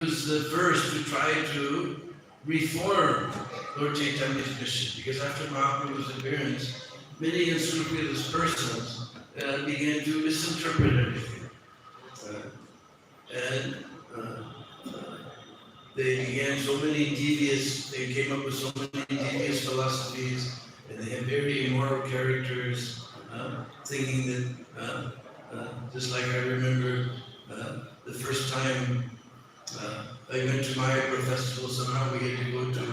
was the first to try to reform Lord Chaitanya's mission, because after Mahaprabhu's appearance, many unscrupulous persons began to misinterpret everything. They came up with so many devious philosophies, and they had very immoral characters, thinking that, just like I remember the first time I went to Mayapur festival, somehow we had to go to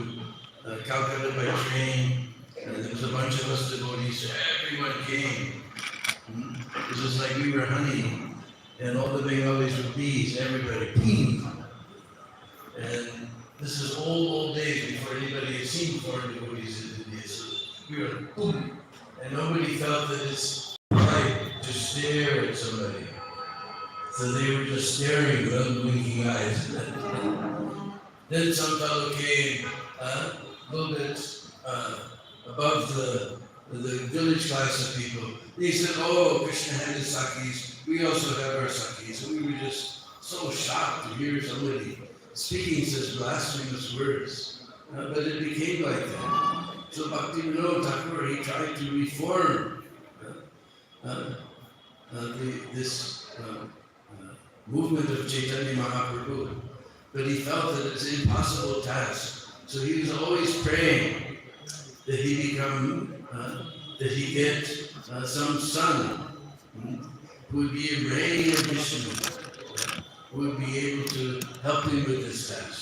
Calcutta by train, and there was a bunch of us devotees, so everyone came. It was just like we were honey, and all the Bengalis were bees, everybody, ping. And this is old days before anybody had seen foreign devotees in India, so we were boom, and nobody felt that it's right to stare at somebody. So they were just staring with unblinking eyes. Then some fellow came a little bit above the village class of people. He said, "Oh, Krishna had his sakis. We also have our sakis." And we were just so shocked to hear somebody speaking such blasphemous words. But it became like that. So Bhakti Thakur, he tried to reform this movement of Chaitanya Mahaprabhu. But he felt that it's an impossible task. So he was always praying that he get some son who would be a ray of Vishnu, who would be able to help him with this task.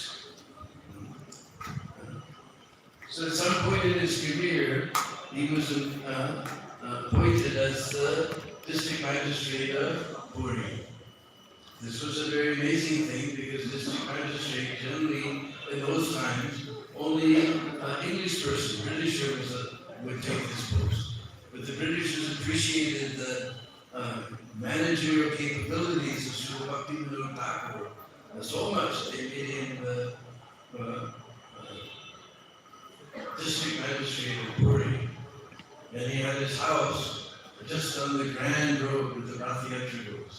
So at some point in his career, he was appointed as the district magistrate of Puri. This was a very amazing thing, because district magistrate generally in those times, only English person, Britisher would take this post. But the Britishers appreciated the managerial capabilities of Srila Bhakti Thakur so much they made him the district magistrate of Puri. And he had his house just on the Grand Road where the Rath Yatra goes.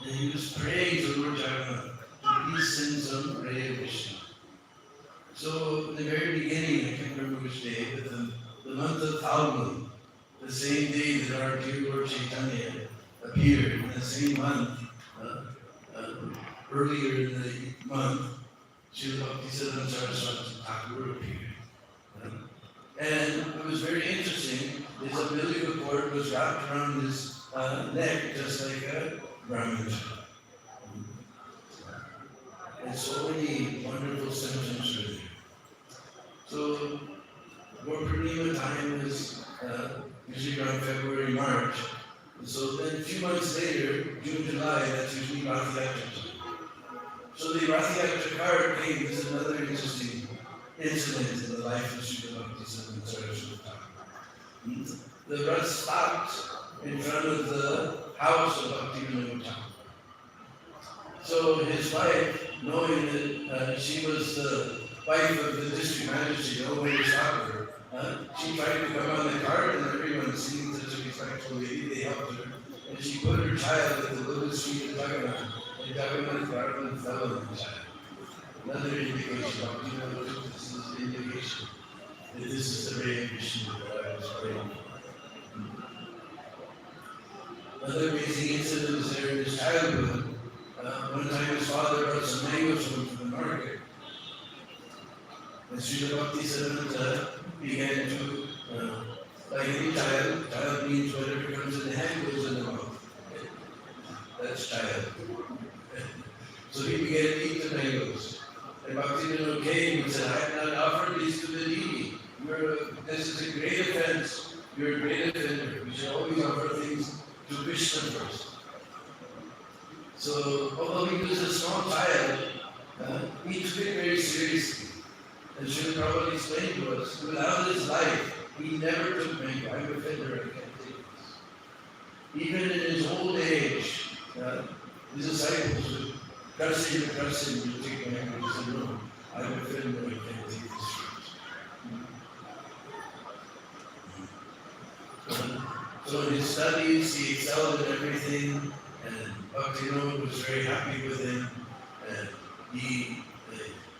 And he was praying to Lord Jagannath to please send some ray of Vishnu. So in the very beginning, I can't remember which day, but the month of Thakur, the same day that our dear Lord Chaitanya appeared, in the same month, earlier in the month, Srila Bhakti Saraswati Thakur appeared. And it was very interesting. His umbilical cord was wrapped around his neck, just like a Brahmin. And so many wonderful symptoms were there. So, Gaur Purnima time is usually around February, March. And so then a few months later, June, July, that's usually Rath Yatra time. So the Rath Yatra card came as another interesting incident in the life of Srila Bhakti Saraswati Thakur. The Rath stopped in front of the house of Bhakti Thakur. So his wife, knowing that she was the wife of the district magistrate, no way to stop her, she tried to come on the cart, and everyone, seeing such a respectful lady, they helped her. And she put her child at the little street of Jagannath, and Jagannath fell on the child. Another indication, this is the indication that this is the ray of Vishnu that I was praying for. Another amazing incident was there in his childhood. One time his father brought some mangoes home from the market. And Srila Bhakti Siddhanta began to, like any child means whatever comes in the hand goes in the mouth. That's child. So he began to eat the mangoes. And Bhakti came and said, "I have not offered these to the needy. This is a great offense. You're a great offender. We should always offer things to Krishna first." So, although he was a small child, he took it very seriously. And Srila Prabhupada explained to us, throughout his life, he never took mango. I'm a offender, I can't take this. Even in his old age, his disciples would curse him to take mango. He said, "No, I'm a offender, I can't take this fruit." So in his studies, he excelled in everything, and Bhakti was very happy with him. And he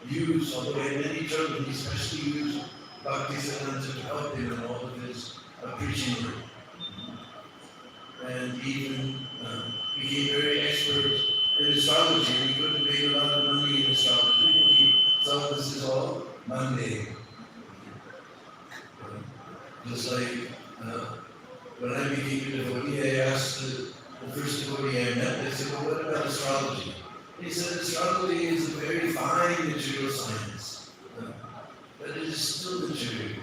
used, although he had many children, he especially used Bhakti Siddhanta to help him in all of his preaching work. And he even became very expert in astrology. He could have made a lot of money in astrology, but he thought this is all mundane. Just like when I became a devotee, I asked the first devotee I met, I said, well, what about astrology? He said, astrology is a very fine material science, but it is still material.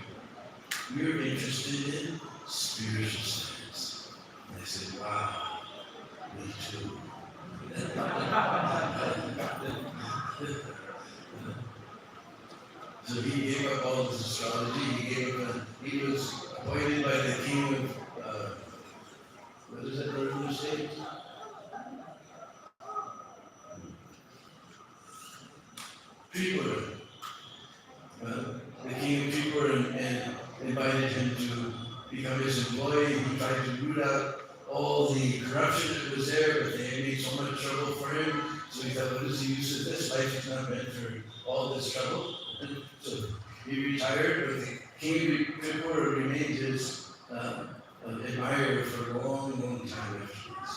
We're interested in spiritual science. And I said, wow, me too. So he gave up all his astrology. He was appointed by the king of, what is that northern state? Tripura. The king of Tripura and invited him to become his employee. He tried to root out all the corruption that was there, but they had made so much trouble for him. So he thought, what is the use of this? Life is not meant for all this trouble. And so he retired, but the king of Tripura remained his admirer for a long, long time afterwards.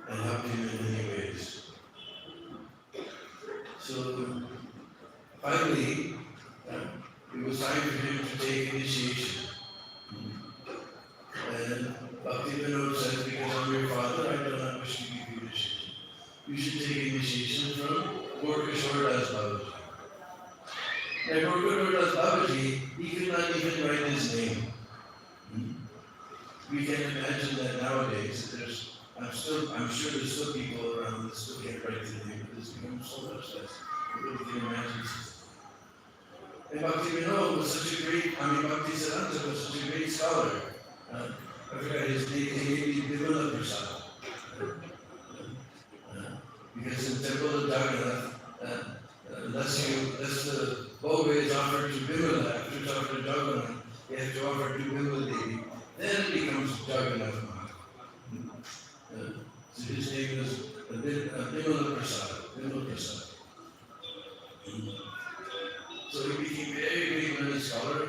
And helped him in many ways. So finally, it was time for him to take initiation. And Bhakti Vinod says, because I'm your father, I do not wish to give you initiation. You should take initiation from Gorkishore Das Babaji. Now, Gorkishore Das Babaji, he could not even write his name. We can imagine that nowadays, I'm sure there's still people around that still can't write their name, but it's become so much less. Nobody can imagine. And Bhakti Vinod was such a great, Bhakti Siddhanta was such a great scholar. I forgot his name, he gave me Bimala Prasad. Because in the temple of Jagannath, unless the bhoga is offered to Bimala, after it's offered to Jagannath, you have to offer to Bimala Devi, then it becomes Jagannath Mahaprabhu. So his name was Bimala Prasad. So he became a very great learned scholar,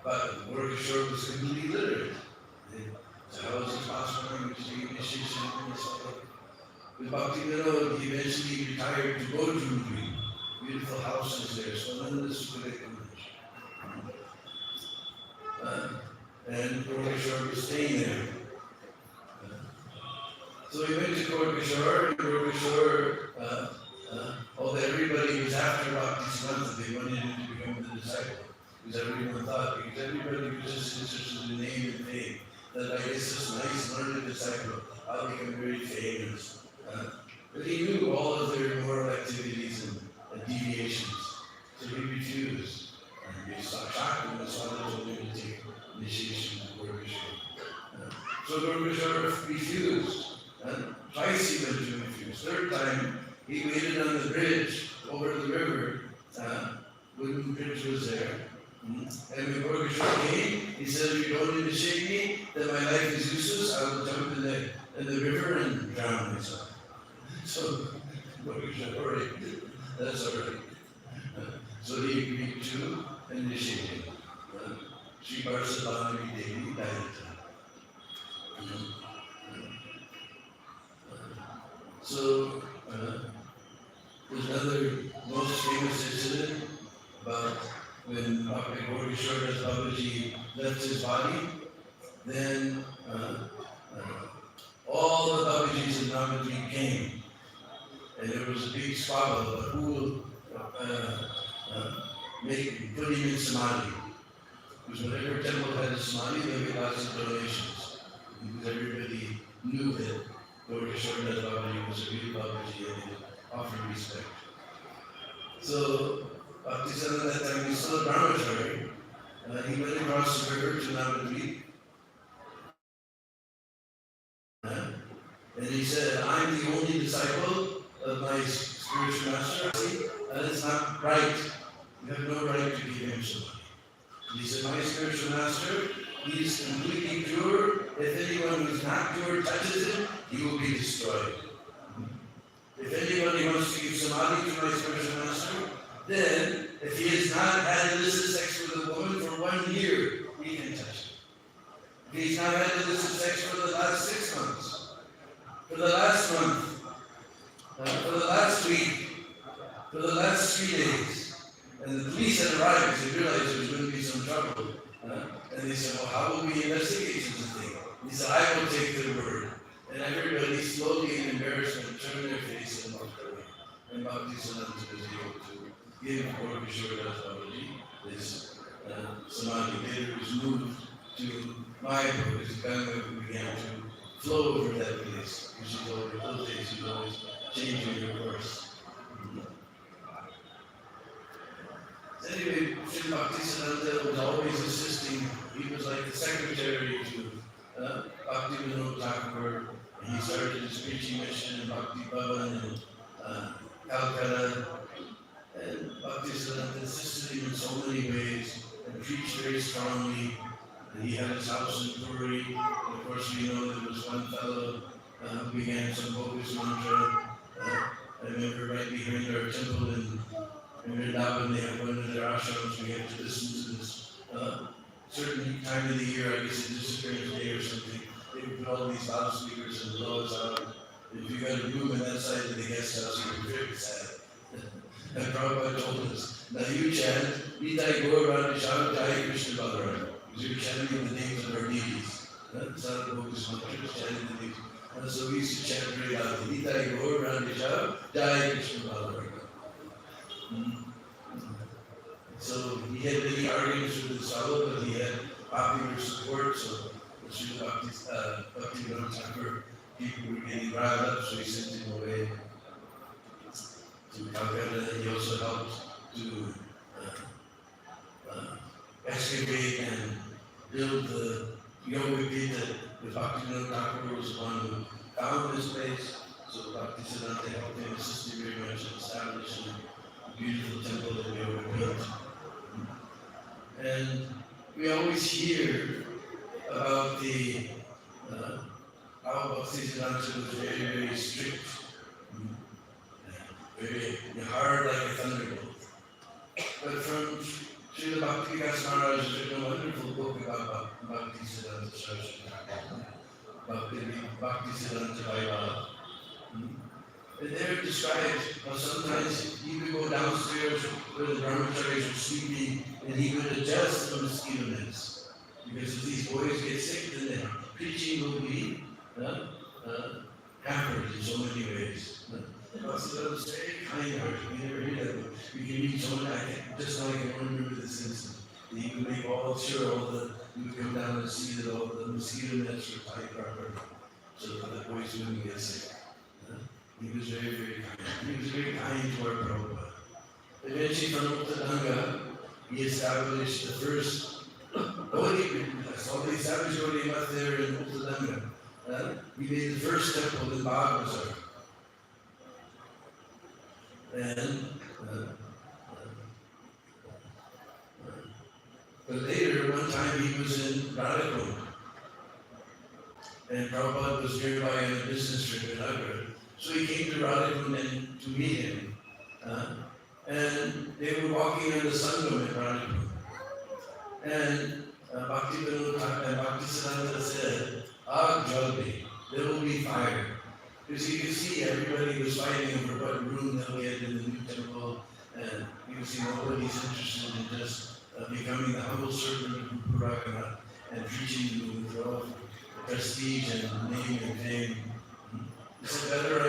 but Gorkishore was completely literate. So how was it possible to take initiation in this way? With Bhakti Vinod, he eventually retired to go to Rupri. Beautiful houses there, so none of this would have come much. And Gorkishore was staying there. So he went to Gorkishore, and Gorkishore, although everybody was after Bhakti Siddhanta, they wanted him to become the disciple. Because everyone thought, because everybody was just interested in name and fame, that I guess this nice learned disciple, I'll become very famous. But he knew all of their immoral activities and deviations, so he refused. And he saw shocked when his father told him to take initiation to Gorkishore. So Gorkishore refused. Twice he went to refuse. Third time, he waited on the bridge over the river. Wooden bridge was there. And when Gorkishore came, he said, if you don't initiate me, then my life is useless. I will jump in the river and drown myself. So Gorkishore, that's all right. So he agreed to initiate him. Sri Saraswati Devi died at that. So there's another most famous incident about when Gorkishore Das Babaji left his body, then all the Babajis in Navadvip came, and there was a big squabble about who will put him in Samadhi. Because whatever temple had a Samadhi, they would get lots of donations. Because everybody knew that Gorkishore Das Babaji was a real Babaji and they offered respect. So Bhakti Siddhanta at that time, he was still a brahmachari. He went across the river to Navadvip. And he said, I'm the only disciple of my spiritual master. That is not right. You have no right to give him somebody. He said, my spiritual master, he is completely pure if anyone who is not pure touches it, he will be destroyed. If anybody wants to give samadhi to my spiritual master, then if he has not had illicit sex with a woman for 1 year, he can touch it. If he's not had illicit sex for the last 6 months, for the last month, for the last week, for the last 3 days, and the police had arrived because they realized there was going to be some trouble. And they said, well, how will we investigate such a thing? He said, I will take their word. And everybody slowly in embarrassment turned their face and walked away. And Bhakti Siddhanta was able to give Gaura Kishore Das Babaji this samadhi. Later it was moved to Mayapur because Ganga began to flow over that place. Which is always, those days she was always changing her course. Anyway, Sri Bhakti Siddhanta was always assisting. He was like the secretary to Bhakti Thakur. He started his preaching mission in Bhakti Bhavan in Calcutta. And Bhakti Siddhanta assisted him in so many ways and preached very strongly. And he had his house in Puri. And of course, we know there was one fellow who began some focus mantra. I remember right behind our temple in Vrindavan, they have one of their ashrams. We had to listen to this certain time of the year, I guess a disappearance day or something. They would put all these loudspeakers and blow us out. If you got a room in that side of the guest house, you were very sad. And Prabhupada told us, now you chant, Nitai Gaura Radha Jai Krishna Balaram. Because you're chanting the names of our deities. It's not a focus mantra, it's chanting the names. And so we used to chant very loudly, Nitai Gaura Radha Jai Krishna Balaram. So he had many arguments with his fellow, but he had popular support. So Sri Bhakti Thakur, people were getting riled up, so he sent him away to Calcutta. He also helped to excavate and build the yoga pit that Bhakti Thakur was the one who found this place. So Bhakti Siddhanta helped him, assisted very much in establishing a beautiful temple that we yoga pit. And we always hear about the how Bhakti Siddhanta was very, very strict, very hard like a thunderbolt. But from Srila Bhakti Vikas Maharaj has written a wonderful book about Bhakti Siddhanta Saraswati, Bhakti Siddhanta Vaibhava. And there it describes how sometimes he would go downstairs where the brahmacharis were sleeping and he would adjust the mosquito nets. Because if these boys get sick, then their preaching will be hampered in so many ways. Bhakti was very kind-hearted. We never hear that. We can meet someone, just like I remember this incident. He would make sure he would come down and see that all the mosquito nets were tied properly so that the boys wouldn't get sick. He was very, very kind. He was very kind to our Prabhupada. Eventually, from Uttadanga, he established the first Gaudiya established Gaudiya Math there in Uttadanga. He made the first temple in Bhagavasar. And but later, one time he was in Radhakund. And Prabhupada was nearby on a business trip in Agra. So he came to Radhakund to meet him. And they were walking on the Sangam in Radhakund. And Bhakti Siddhanta said, Jaldi, there will be fire. Because you can see everybody was fighting over what room they'll get in the new temple. And you can see nobody's interested in just becoming the humble servant of Purakana and preaching with all prestige and name and fame. It's better I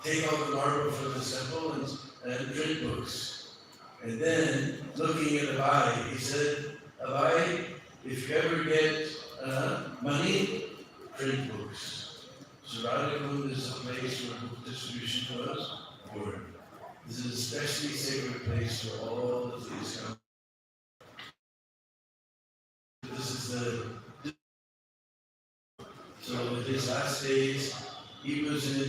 take out the marble from the temple and print books. And then, looking at Abai, he said, Abai, if you ever get money, print books. So Radhakund is a place where book distribution was born. This is a especially sacred place for all of these companies. This is so in his last days, he was in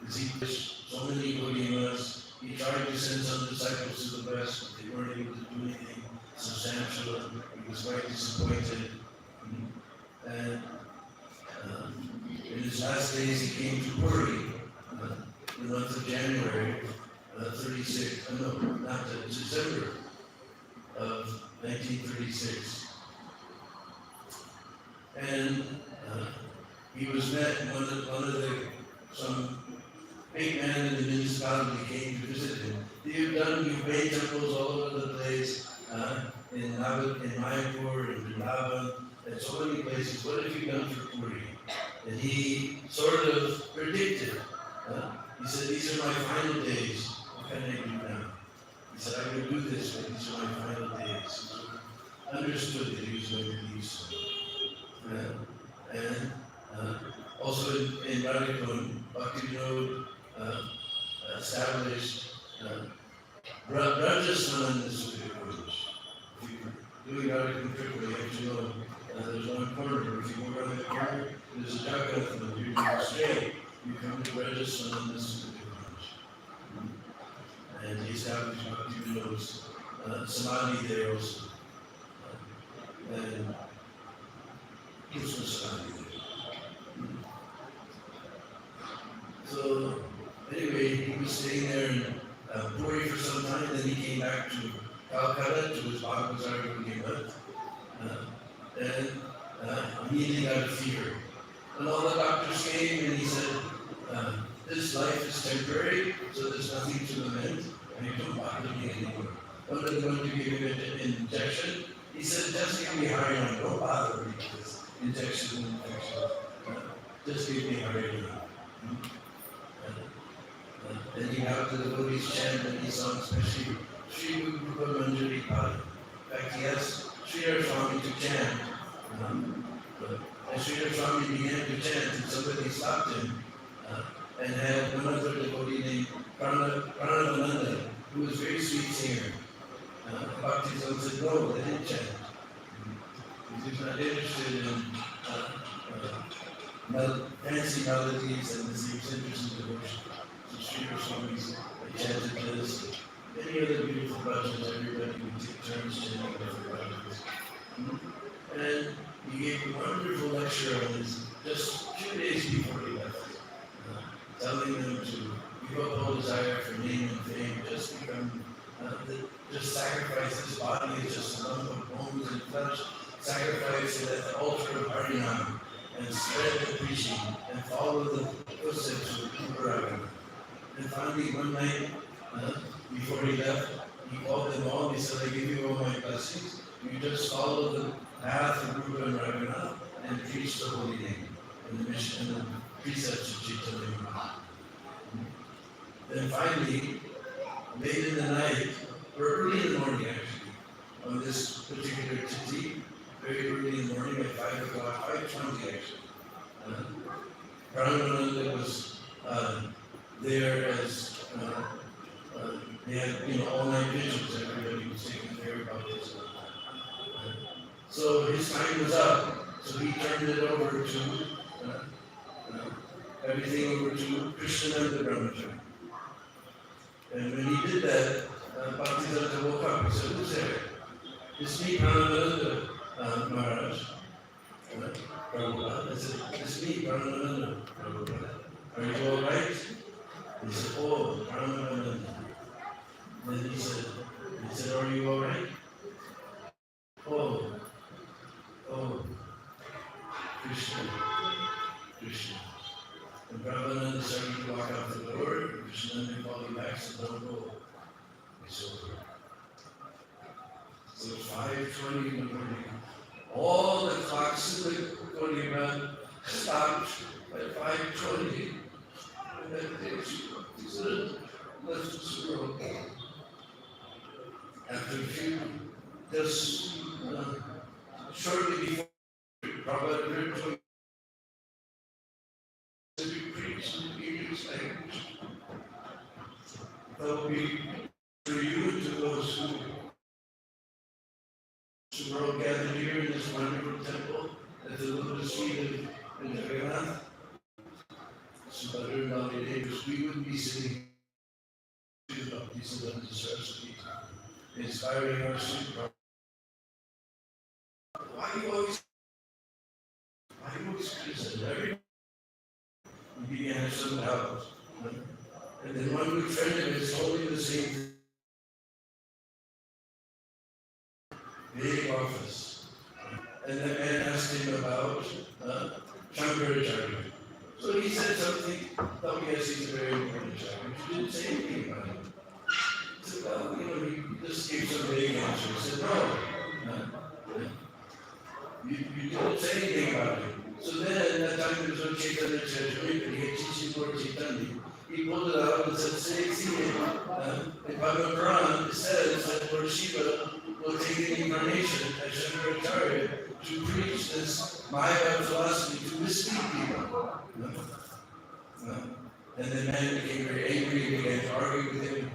so many Gaudiyamas. He tried to send some disciples to the West, but they weren't able to do anything substantial. He was quite disappointed. And in his last days, he came to Puri, the month of January, 36, no, not December of 1936. And he was met, some big man in the municipality came to visit him. You've made temples all over the place, in Mayapur, in Vrindavan, and so many places. What have you done for Puri? And he sort of predicted. He said, these are my final days. What can I do now? He said, I will do this, but these are my final days. He understood that he was going to leave soon. And also in Radhikund, Bhakti established Rajasthan Supreme Court. If you're doing Radhikund quickly, you have to know there's one corner. If you go around the corner, there's a Jagannath, and you go straight, you come to Rajasthan Supreme Court. And he established Bhakti Samadhi there also. And IskconSeshadripuram. So anyway, he was staying there in Puri for some time, then he came back to Calcutta to his Bhagavad Gita, and immediately got a fever. And all the doctors came and he said, this life is temporary, so there's nothing to lament, and you don't bother me anymore. When are they going to give you an injection? He said, just give me Harinam, don't bother me with this injection. Just give me Harinam. Then he got to the devotees chant and he sang especially Sri Guru Manjari Pada. In fact, he asked Sri Swami to chant. And Sri Swami began to chant and somebody stopped him and had another devotee named Pranavananda, who was a very sweet singer. Bhakti said, no, they didn't chant. He was not interested in fancy melodies and he was interested in devotion. So Sri Swami's chanted this. Any other beautiful bhajans, everybody would take turns chanting different bhajans. And he gave a wonderful lecture on this just 2 days before he left, telling them to give up all desire for name and fame, just sacrifice this body is just a lump of bones and flesh, sacrifice it at the altar of Harinam, and spread the preaching, and follow the footsteps of Tirobhava. And finally, one night, before he left, he called them all, he said, I give you all my blessings, you just follow the path of Guru and Raghunath and preach the holy name, and the mission and the precepts of Chaitanya Mahaprabhu. Then finally, late in the night, or early in the morning actually, on this particular Tithi, very early in the morning at 5 o'clock, 5:20 actually, Pranavananda was there as they had all-night vigils, everybody was taking care about this. So his time was up, so he turned it over to everything over to Krishnananda Brahmachari. And when he did that, Bhakti woke up. He said, who's there? It's me, Pranavananda Maharaj. Prabhupada. I said, it's me, Pranavananda Prabhupada. Are you all right? He said, oh, Pranavananda. Then he said, are you all right? Oh, Krishna. And Prabhupada started to walk out the door. Krishna called him back and said, don't go. It's over. So 5:20 in the morning. All the clocks in the Gaudiya stopped at 5:20. And then he said, left this world. After a few, just shortly before, Prabhupada heard to preach in the English language. That will be for you to those who are all gathered here in this wonderful temple at the lotus feet of Jagannath. We wouldn't be sitting with Bhakti Siddhanta Saraswati, inspiring our students. Why do you always and every began to have some doubt. And then one good friend of his told me the same thing. Big office. And the man asked him about Shankaracharya. So he said something, thought, yes, he's a very important Acharya. He didn't say anything about him. He said, well, he just gave some vague answer. He said, no, you didn't say anything about him. So then at that time there was no Chaitanya Charitamrita, but he had teaching Lord Chaitanya. He pulled it out and said, see, in Bhagavad Puran, it says that Lord Shiva will take an incarnation as Shankaracharya to preach this Maya philosophy to mislead people. And the man became very angry and began to argue with him.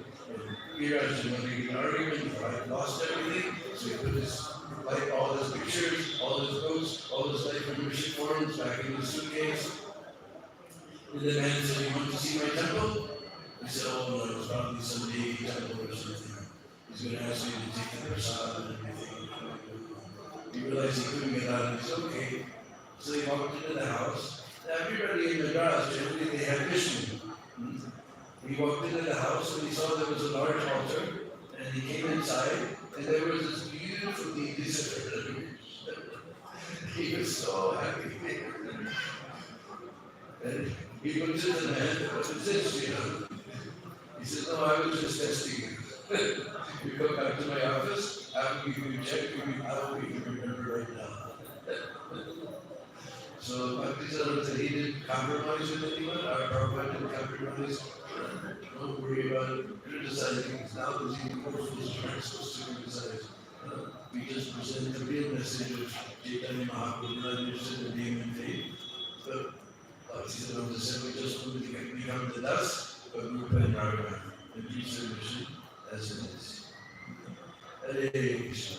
Viraj didn't want to get an argument, he lost everything, so he put all his pictures, all his books, all his life membership forms back in his suitcase. And the man said, you want to see my temple? He said, oh no, it's probably some big temple or something. He's going to ask me to take the prasad and everything. He realized he couldn't get out, and he said, okay. So he walked into the house. Now everybody in Madras, generally they had Vishnu. He walked into the house and he saw there was a large altar, and he came inside, and there was this beautiful deity. He was so happy. And he looked at the man, what is this, He said, no, I was just testing you. You go back to my office, after you check, I will remember right now. So Bhakti said he didn't compromise with anyone, our Prabhupada didn't compromise. Don't worry about criticizing. Now there's even more fools who aren't supposed to criticize. We just present the real message of Chaitanya Mahaprabhu, not interested in name and faith. But Bhakti said we just want to become the dust, but Rupa and Raghuvan, and teach their mission as it is. Hare Krishna.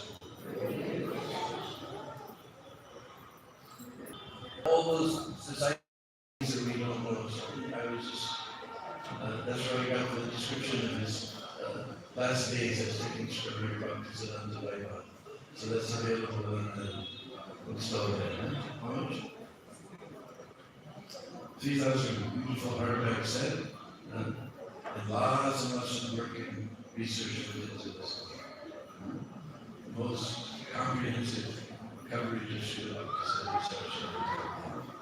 All those societies that we don't know, so I was just, that's where I got the description of his last days as taking Strawberry Bhakti Siddhanta. So that's available in the bookstore there. How much? 3,000 beautiful hardback set, and lots and lots of work and research into this. Most comprehensive coverage of Srila Bhakti Siddhanta.